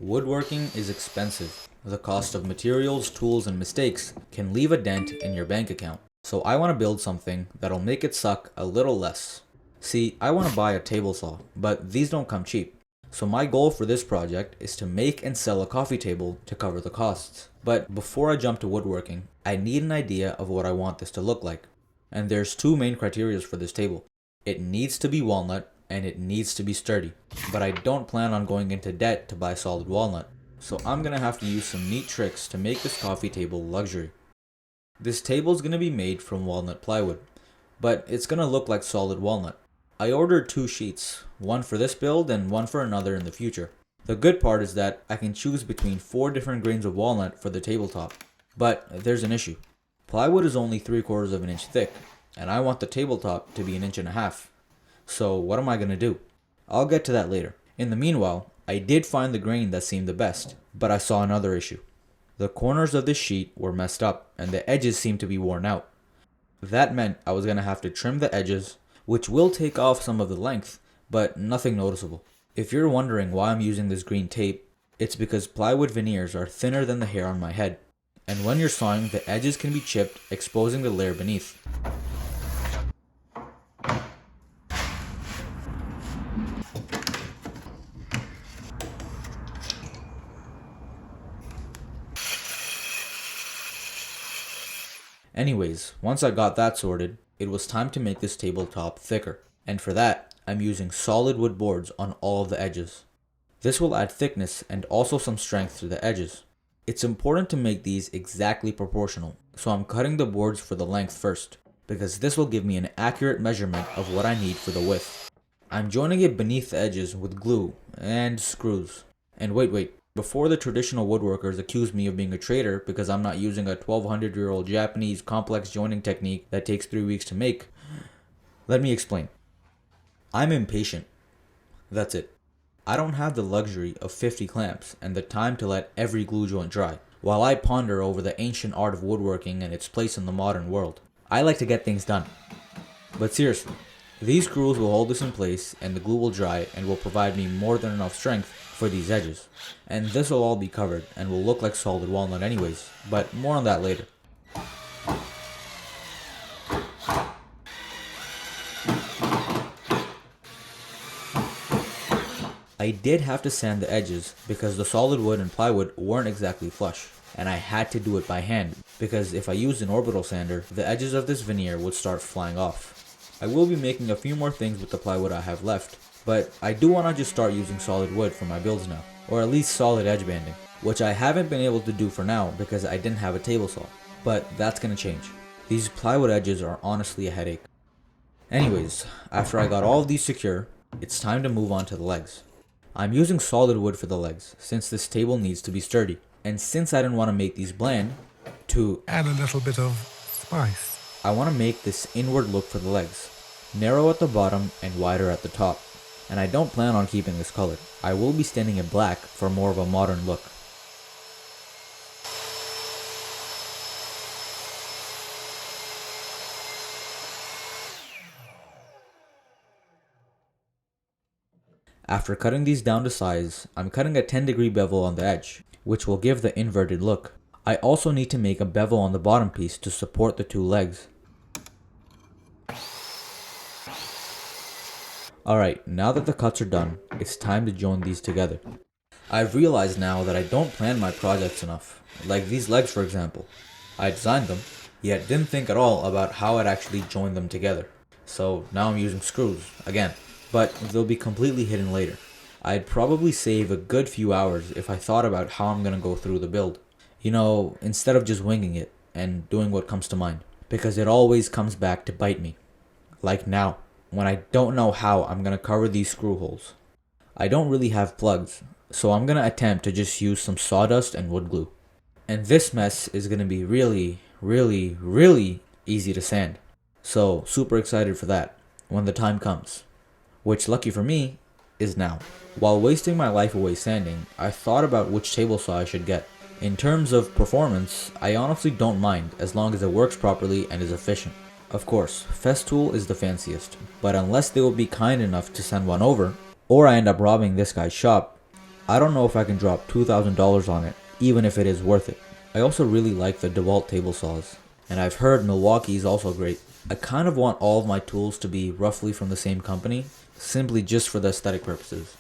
Woodworking is expensive. The cost of materials, tools, and mistakes can leave a dent in your bank account. So I want to build something that'll make it suck a little less. See, I want to buy a table saw, but these don't come cheap. So my goal for this project is to make and sell a coffee table to cover the costs. But before I jump to woodworking, I need an idea of what I want this to look like. And there's two main criteria for this table. It needs to be walnut and it needs to be sturdy. But I don't plan on going into debt to buy solid walnut. So I'm gonna have to use some neat tricks to make this coffee table luxury. This table is gonna be made from walnut plywood, but it's gonna look like solid walnut. I ordered 2 sheets, one for this build and one for another in the future. The good part is that I can choose between 4 different grains of walnut for the tabletop. But there's an issue. Plywood is only 3/4 of an inch thick, and I want the tabletop to be 1.5 inches. So what am I gonna do? I'll get to that later. In the meanwhile, I did find the grain that seemed the best, but I saw another issue. The corners of this sheet were messed up, and the edges seemed to be worn out. That meant I was gonna have to trim the edges, which will take off some of the length, but nothing noticeable. If you're wondering why I'm using this green tape, it's because plywood veneers are thinner than the hair on my head, and when you're sawing, the edges can be chipped, exposing the layer beneath. Anyways, once I got that sorted, it was time to make this tabletop thicker, and for that, I'm using solid wood boards on all of the edges. This will add thickness and also some strength to the edges. It's important to make these exactly proportional, so I'm cutting the boards for the length first, because this will give me an accurate measurement of what I need for the width. I'm joining it beneath the edges with glue and screws. And wait, before the traditional woodworkers accuse me of being a traitor because I'm not using a 1200-year-old Japanese complex joining technique that takes 3 weeks to make, let me explain. I'm impatient. That's it. I don't have the luxury of 50 clamps and the time to let every glue joint dry, while I ponder over the ancient art of woodworking and its place in the modern world. I like to get things done. But seriously, these screws will hold this in place and the glue will dry and will provide me more than enough strength for these edges. And this will all be covered and will look like solid walnut anyways, but more on that later. I did have to sand the edges because the solid wood and plywood weren't exactly flush, and I had to do it by hand because if I used an orbital sander, the edges of this veneer would start flying off. I will be making a few more things with the plywood I have left, but I do want to just start using solid wood for my builds now, or at least solid edge banding, which I haven't been able to do for now because I didn't have a table saw, but that's gonna change. These plywood edges are honestly a headache. Anyways, after I got all of these secure, it's time to move on to the legs. I'm using solid wood for the legs, since this table needs to be sturdy. And since I didn't want to make these bland, to add a little bit of spice, I want to make this inward look for the legs. Narrow at the bottom and wider at the top. And I don't plan on keeping this color. I will be staining it black for more of a modern look. After cutting these down to size, I'm cutting a 10-degree bevel on the edge, which will give the inverted look. I also need to make a bevel on the bottom piece to support the 2 legs. Alright, now that the cuts are done, it's time to join these together. I've realized now that I don't plan my projects enough, like these legs for example. I designed them, yet didn't think at all about how I'd actually join them together. So now I'm using screws, again. But they'll be completely hidden later. I'd probably save a good few hours if I thought about how I'm gonna go through the build. You know, instead of just winging it and doing what comes to mind. Because it always comes back to bite me. Like now, when I don't know how I'm gonna cover these screw holes. I don't really have plugs, so I'm gonna attempt to just use some sawdust and wood glue. And this mess is gonna be really easy to sand. So super excited for that, when the time comes. Which, lucky for me, is now. While wasting my life away sanding, I thought about which table saw I should get. In terms of performance, I honestly don't mind as long as it works properly and is efficient. Of course, Festool is the fanciest, but unless they will be kind enough to send one over, or I end up robbing this guy's shop, I don't know if I can drop $2,000 on it, even if it is worth it. I also really like the DeWalt table saws, and I've heard Milwaukee is also great. I kind of want all of my tools to be roughly from the same company, simply just for the aesthetic purposes.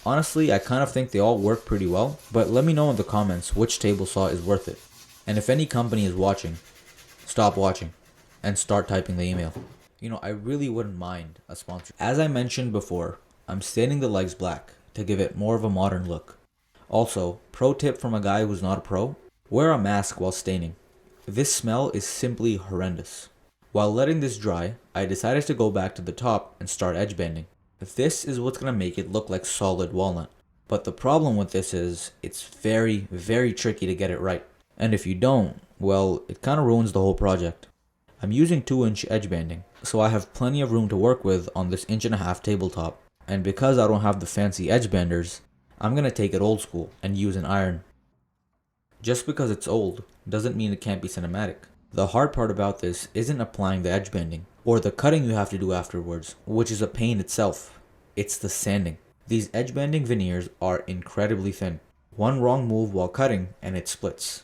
Honestly, I kind of think they all work pretty well, but let me know in the comments which table saw is worth it. And if any company is watching, stop watching and start typing the email. I really wouldn't mind a sponsor. As I mentioned before, I'm staining the legs black to give it more of a modern look. Also, pro tip from a guy who's not a pro, wear a mask while staining. This smell is simply horrendous. While letting this dry, I decided to go back to the top and start edge banding. This is what's going to make it look like solid walnut. But the problem with this is, it's very, very tricky to get it right. And if you don't, well, it kind of ruins the whole project. I'm using 2-inch edge banding, so I have plenty of room to work with on this 1.5-inch tabletop. And because I don't have the fancy edge banders, I'm going to take it old school and use an iron. Just because it's old doesn't mean it can't be cinematic. The hard part about this isn't applying the edge banding, or the cutting you have to do afterwards, which is a pain itself. It's the sanding. These edge banding veneers are incredibly thin. One wrong move while cutting and it splits.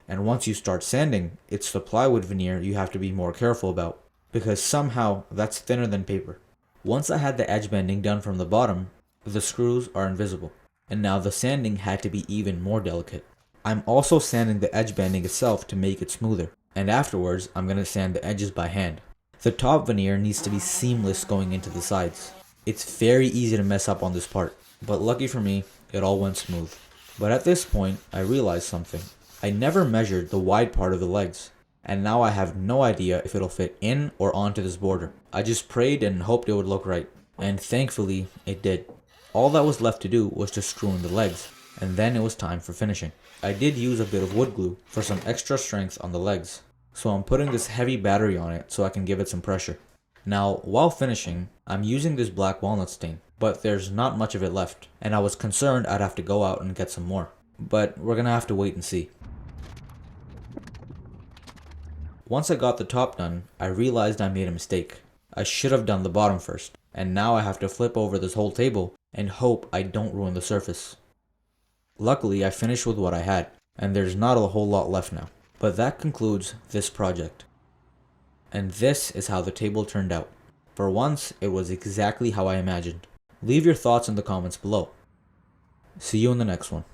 And once you start sanding, it's the plywood veneer you have to be more careful about, because somehow that's thinner than paper. Once I had the edge banding done from the bottom, the screws are invisible, and now the sanding had to be even more delicate. I'm also sanding the edge banding itself to make it smoother, and afterwards I'm going to sand the edges by hand. The top veneer needs to be seamless going into the sides. It's very easy to mess up on this part, but lucky for me, it all went smooth. But at this point, I realized something. I never measured the wide part of the legs, and now I have no idea if it'll fit in or onto this border. I just prayed and hoped it would look right, and thankfully it did. All that was left to do was to screw in the legs, and then it was time for finishing. I did use a bit of wood glue for some extra strength on the legs, so I'm putting this heavy battery on it so I can give it some pressure. Now, while finishing, I'm using this black walnut stain, but there's not much of it left, and I was concerned I'd have to go out and get some more. But we're gonna have to wait and see. Once I got the top done, I realized I made a mistake. I should have done the bottom first, and now I have to flip over this whole table and hope I don't ruin the surface. Luckily, I finished with what I had, and there's not a whole lot left now. But that concludes this project. And this is how the table turned out. For once, it was exactly how I imagined. Leave your thoughts in the comments below. See you in the next one.